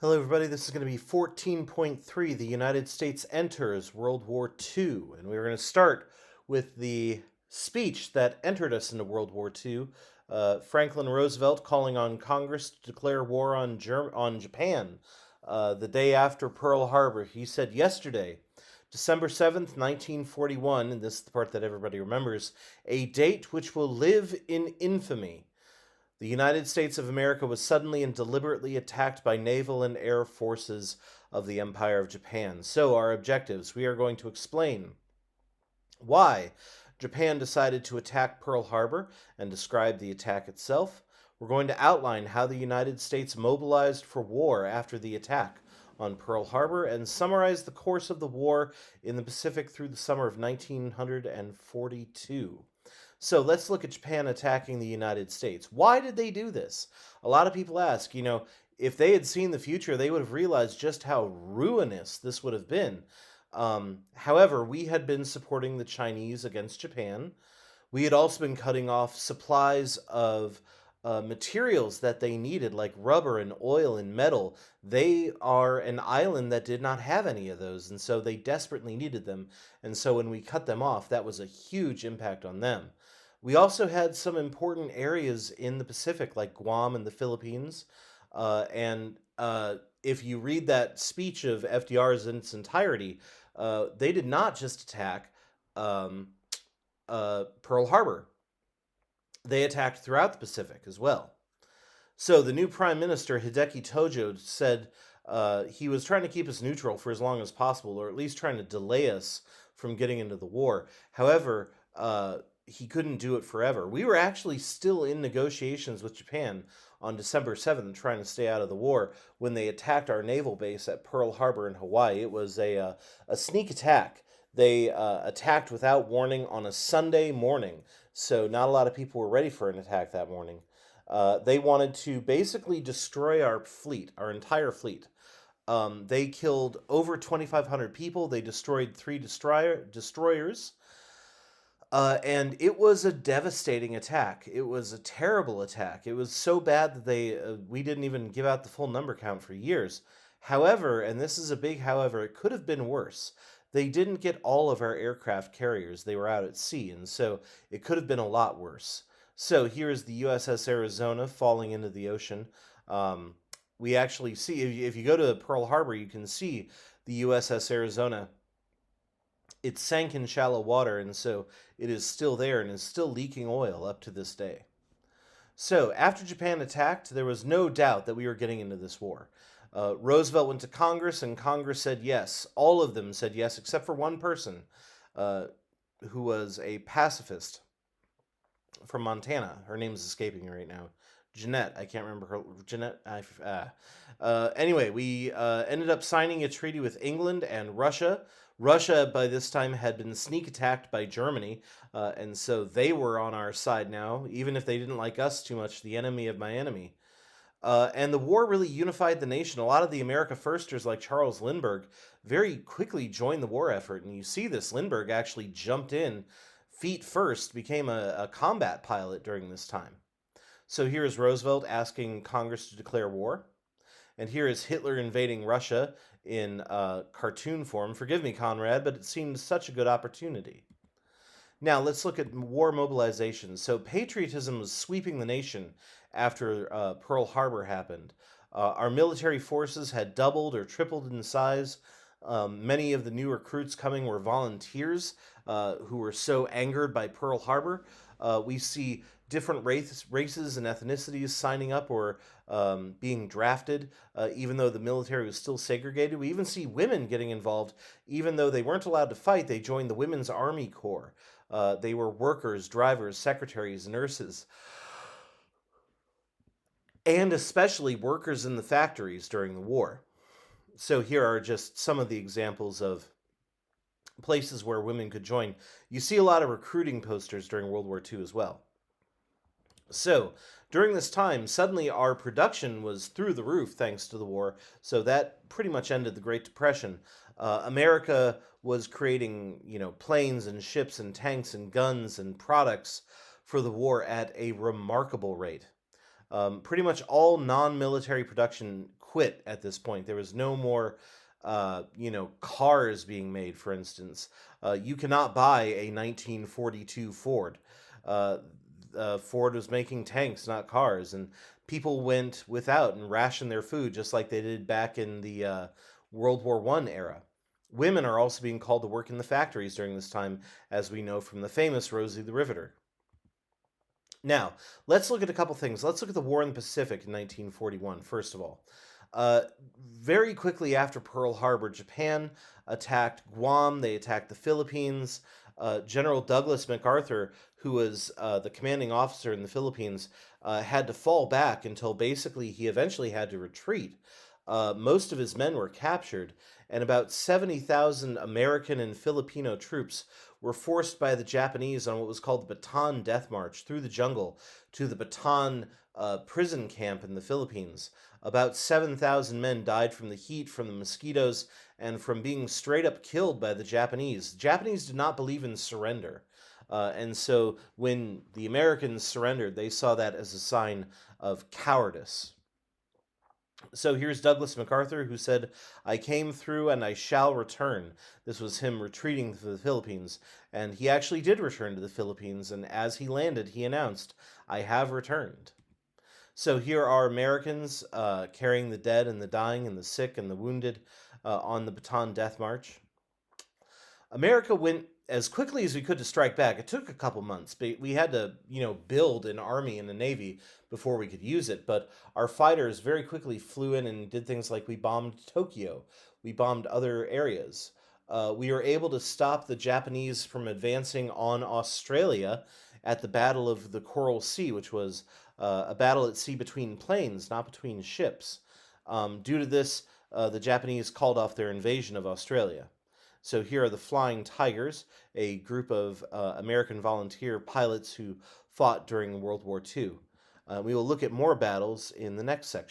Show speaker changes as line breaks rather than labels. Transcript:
Hello, everybody. This is going to be 14.3. The United States enters World War II. And we're going to start with the speech that entered us into World War II. Franklin Roosevelt calling on Congress to declare war on Japan the day after Pearl Harbor. He said yesterday, December 7th, 1941, and this is the part that everybody remembers, a date which will live in infamy. The United States of America was suddenly and deliberately attacked by naval and air forces of the Empire of Japan. So, our objectives: we are going to explain why Japan decided to attack Pearl Harbor and describe the attack itself. We're going to outline how the United States mobilized for war after the attack on Pearl Harbor and summarize the course of the war in the Pacific through the summer of 1942. So let's look at Japan attacking the United States. Why did they do this? A lot of people ask, if they had seen the future, they would have realized just how ruinous this would have been. However, we had been supporting the Chinese against Japan. We had also been cutting off supplies of materials that they needed, like rubber and oil and metal. They are an island that did not have any of those, and so they desperately needed them. And so when we cut them off, that was a huge impact on them. We also had some important areas in the Pacific, like Guam and the Philippines. And if you read that speech of FDR's in its entirety, they did not just attack um, Pearl Harbor, they attacked throughout the Pacific as well. So the new Prime Minister, Hideki Tojo, said he was trying to keep us neutral for as long as possible, or at least trying to delay us from getting into the war. However, he couldn't do it forever. We were actually still in negotiations with Japan on December 7th, trying to stay out of the war, when they attacked our naval base at Pearl Harbor in Hawaii. It was a sneak attack. They attacked without warning on a Sunday morning, so not a lot of people were ready for an attack that morning. They wanted to basically destroy our fleet, our entire fleet. They killed over 2,500 people. They destroyed three destroyers. And it was a devastating attack. It was a terrible attack. It was so bad that we didn't even give out the full number count for years. However, and this is a big however, it could have been worse. They didn't get all of our aircraft carriers. They were out at sea, and so it could have been a lot worse. So here is the USS Arizona falling into the ocean. We actually see, if you go to Pearl Harbor, you can see the USS Arizona. It sank in shallow water, and so it is still there and is still leaking oil up to this day. So, after Japan attacked, there was no doubt that we were getting into this war. Roosevelt went to Congress, and Congress said yes. All of them said yes, except for one person uh, who was a pacifist from Montana. Her name's escaping me right now. Jeanette. I can't remember her. Jeanette. Anyway, we ended up signing a treaty with England and Russia. Russia, by this time, had been sneak attacked by Germany, and so they were on our side now, even if they didn't like us too much, the enemy of my enemy. And the war really unified the nation. A lot of the America Firsters, like Charles Lindbergh, very quickly joined the war effort. And you see this. Lindbergh actually jumped in feet first, became a combat pilot during this time. So here is Roosevelt asking Congress to declare war. And here is Hitler invading Russia in cartoon form. Forgive me, Conrad, but it seemed such a good opportunity. Now, let's look at war mobilization. So, patriotism was sweeping the nation after Pearl Harbor happened. Our military forces had doubled or tripled in size. Many of the new recruits coming were volunteers who were so angered by Pearl Harbor. We see different races and ethnicities signing up or being drafted, even though the military was still segregated. We even see women getting involved, even though they weren't allowed to fight. They joined the Women's Army Corps. They were workers, drivers, secretaries, nurses, and especially workers in the factories during the war. So here are just some of the examples of places where women could join. You see a lot of recruiting posters during World War II as well. So during this time, suddenly our production was through the roof thanks to the war. So that pretty much ended the Great Depression. America was creating, planes and ships and tanks and guns and products for the war at a remarkable rate. Pretty much all non-military production quit at this point. There was no more, cars being made, for instance. You cannot buy a 1942 Ford. Uh, Ford was making tanks, not cars, and people went without and rationed their food just like they did back in the World War One era. Women are also being called to work in the factories during this time, as we know from the famous Rosie the Riveter. Now, let's look at a couple things. Let's look at the War in the Pacific in 1941, first of all. Uh, Very quickly after Pearl Harbor, Japan attacked Guam, they attacked the Philippines. General Douglas MacArthur, who was the commanding officer in the Philippines, had to fall back until basically he eventually had to retreat. Most of his men were captured, and about 70,000 American and Filipino troops were forced by the Japanese on what was called the Bataan Death March through the jungle to the Bataan prison camp in the Philippines. About 7,000 men died from the heat, from the mosquitoes, and from being straight up killed by the Japanese. The Japanese did not believe in surrender. And so when the Americans surrendered, they saw that as a sign of cowardice. So here's Douglas MacArthur, who said, I came through and I shall return. This was him retreating to the Philippines. And he actually did return to the Philippines. And as he landed, he announced, I have returned. So here are Americans carrying the dead and the dying and the sick and the wounded on the Bataan Death March. America went as quickly as we could to strike back. It took a couple months, but we had to, build an army and a navy before we could use it. But our fighters very quickly flew in and did things like we bombed Tokyo, we bombed other areas. We were able to stop the Japanese from advancing on Australia at the Battle of the Coral Sea, which was a battle at sea between planes, not between ships. Due to this, the Japanese called off their invasion of Australia. So here are the Flying Tigers, a group of American volunteer pilots who fought during World War II. We will look at more battles in the next section.